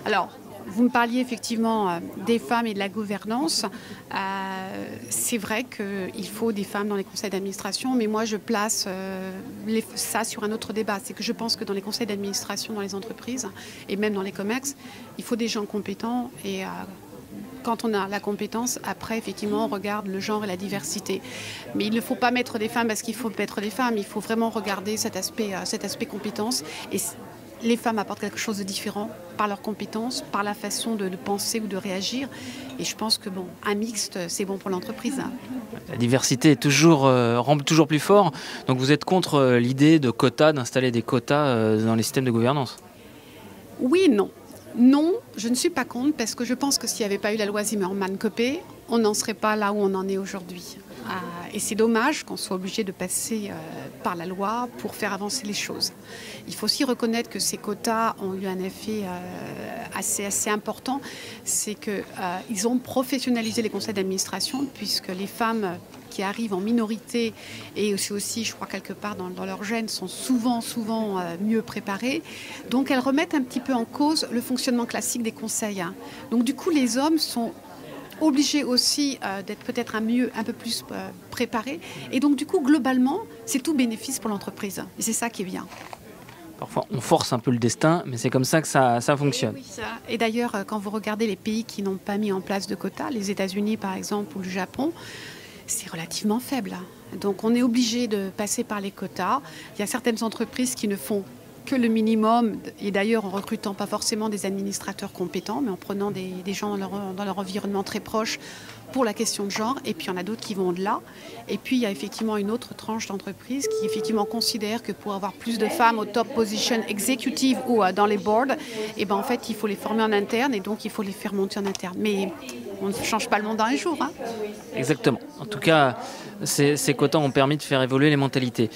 Alors, vous me parliez effectivement des femmes et de la gouvernance. C'est vrai qu'il faut des femmes dans les conseils d'administration, mais moi je place ça sur un autre débat. C'est que je pense que dans les conseils d'administration, dans les entreprises et même dans les COMEX, il faut des gens compétents et quand on a la compétence, après, effectivement, on regarde le genre et la diversité. Mais il ne faut pas mettre des femmes parce qu'il faut mettre des femmes. Il faut vraiment regarder cet aspect compétence. Et les femmes apportent quelque chose de différent par leurs compétences, par la façon de penser ou de réagir. Et je pense que bon, un mixte, c'est bon pour l'entreprise. La diversité est rend toujours plus fort. Donc vous êtes contre l'idée de quotas, d'installer des quotas dans les systèmes de gouvernance? Oui et non. Non, je ne suis pas contre parce que je pense que s'il n'y avait pas eu la loi Zimmermann-Copé, on n'en serait pas là où on en est aujourd'hui. Et c'est dommage qu'on soit obligé de passer par la loi pour faire avancer les choses. Il faut aussi reconnaître que ces quotas ont eu un effet assez important. C'est qu'ils ont professionnalisé les conseils d'administration puisque les femmes qui arrivent en minorité et aussi, je crois, quelque part dans leur gène, sont souvent mieux préparées. Donc elles remettent un petit peu en cause le fonctionnement classique des conseils. Donc du coup, les hommes sont obligés aussi d'être peut-être un peu plus préparés. Et donc du coup, globalement, c'est tout bénéfice pour l'entreprise. Et c'est ça qui est bien. Parfois, on force un peu le destin, mais c'est comme ça que ça fonctionne. Oui, ça. Et d'ailleurs, quand vous regardez les pays qui n'ont pas mis en place de quotas, les États-Unis par exemple ou le Japon, c'est relativement faible. Donc on est obligé de passer par les quotas. Il y a certaines entreprises qui ne font que le minimum, et d'ailleurs en recrutant pas forcément des administrateurs compétents, mais en prenant des gens dans leur environnement très proche pour la question de genre. Et puis il y en a d'autres qui vont au-delà. Et puis il y a effectivement une autre tranche d'entreprises qui effectivement considère que pour avoir plus de femmes au top position exécutive ou dans les boards, et ben en fait il faut les former en interne et donc il faut les faire monter en interne. Mais on ne change pas le monde dans un jour. Exactement. En tout cas, ces quotas ont permis de faire évoluer les mentalités.